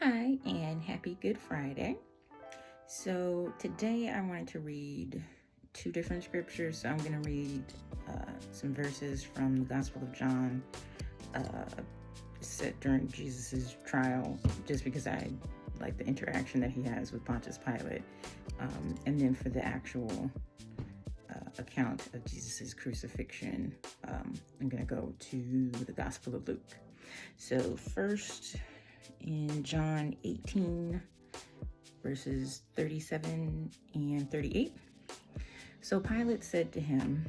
Hi, and happy Good Friday. So, today I wanted to read two different scriptures. So, I'm going to read some verses from the Gospel of John uh, set during Jesus's trial, just because I like the interaction that he has with Pontius Pilate. And then for the actual account of Jesus's crucifixion, I'm going to go to the Gospel of Luke. So, first, in John 18, verses 37 and 38. So Pilate said to him,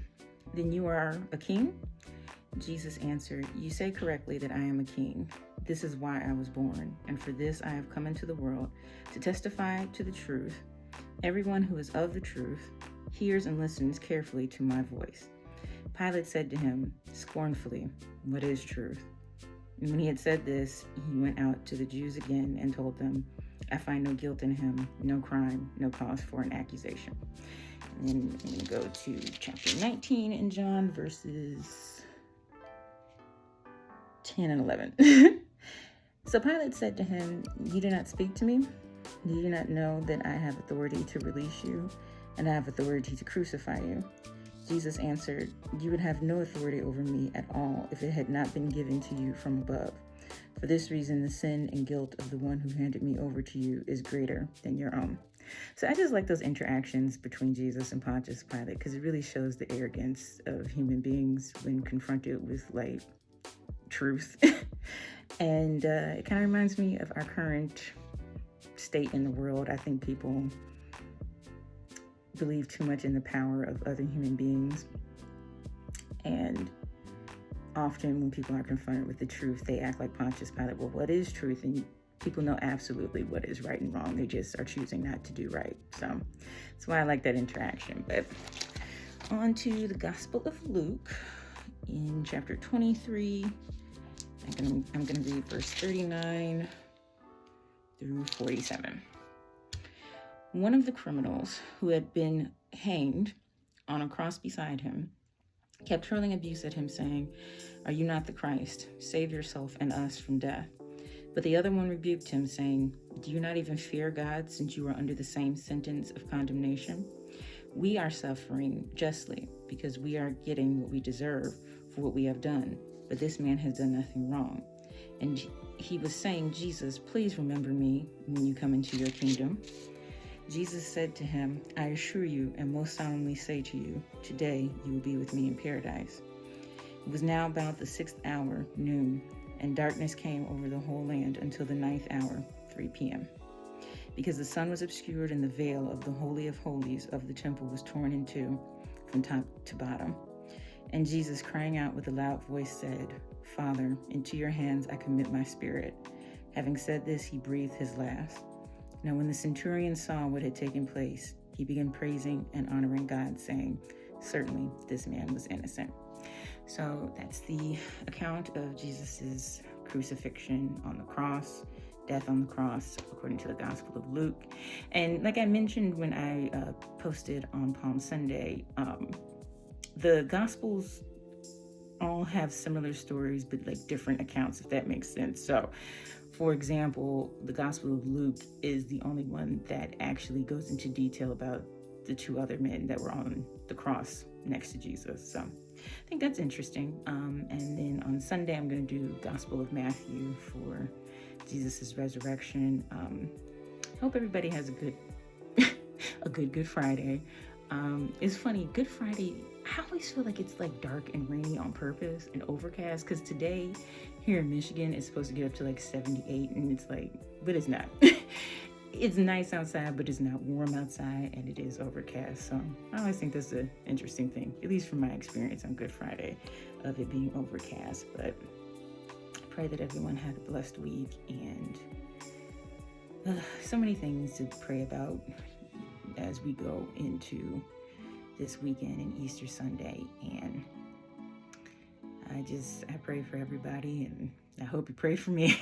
"Then you are a king?" Jesus answered, "You say correctly that I am a king. This is why I was born, and for this I have come into the world, to testify to the truth. Everyone who is of the truth hears and listens carefully to my voice." Pilate said to him scornfully, "What is truth?" And when he had said this, he went out to the Jews again and told them, "I find no guilt in him, no crime, no cause for an accusation." And then I'm going to go to chapter 19 in John, verses 10 and 11. So Pilate said to him, "You do not speak to me? Do you not know that I have authority to release you, and I have authority to crucify you?" Jesus answered, "You would have no authority over me at all if it had not been given to you from above. For this reason, the sin and guilt of the one who handed me over to you is greater than your own." So I just like those interactions between Jesus and Pontius Pilate, because it really shows the arrogance of human beings when confronted with truth. And it kind of reminds me of our current state in the world. I think people believe too much in the power of other human beings, and often when people are confronted with the truth, they act like Pontius Pilate. Well, what is truth? And people know absolutely what is right and wrong. They just are choosing not to do right. So that's why I like that interaction. But on to the Gospel of Luke in chapter 23. I'm going to read verse 39 through 47. One of the criminals who had been hanged on a cross beside him kept hurling abuse at him, saying, "Are you not the Christ? Save yourself and us from death." But the other one rebuked him, saying, "Do you not even fear God, since you are under the same sentence of condemnation? We are suffering justly, because we are getting what we deserve for what we have done. But this man has done nothing wrong." And he was saying, "Jesus, please remember me when you come into your kingdom." Jesus said to him, "I assure you and most solemnly say to you, today you will be with me in paradise." It was now about the 6th hour, noon, and darkness came over the whole land until the 9th hour, 3 p.m., because the sun was obscured and the veil of the Holy of Holies of the temple was torn in two from top to bottom. And Jesus, crying out with a loud voice, said, "Father, into your hands I commit my spirit." Having said this, he breathed his last. Now when the centurion saw what had taken place, he began praising and honoring God, saying, "Certainly this man was innocent." So that's the account of Jesus's crucifixion on the cross, death on the cross, according to the Gospel of Luke. And like I mentioned when I posted on Palm Sunday, the Gospels all have similar stories, but different accounts, if that makes sense. So, for example, the Gospel of Luke is the only one that actually goes into detail about the two other men that were on the cross next to Jesus. So I think that's interesting. And then on Sunday, I'm going to do Gospel of Matthew for Jesus's resurrection. Hope everybody has a good Friday. It's funny, Good Friday, I always feel like it's dark and rainy on purpose and overcast, because today here in Michigan it's supposed to get up to 78, and it's but it's not. It's nice outside, but it's not warm outside, and it is overcast. So I always think that's an interesting thing, at least from my experience on Good Friday, of it being overcast. But I pray that everyone had a blessed week, and so many things to pray about as we go into this weekend and Easter Sunday. And I pray for everybody, and I hope you pray for me.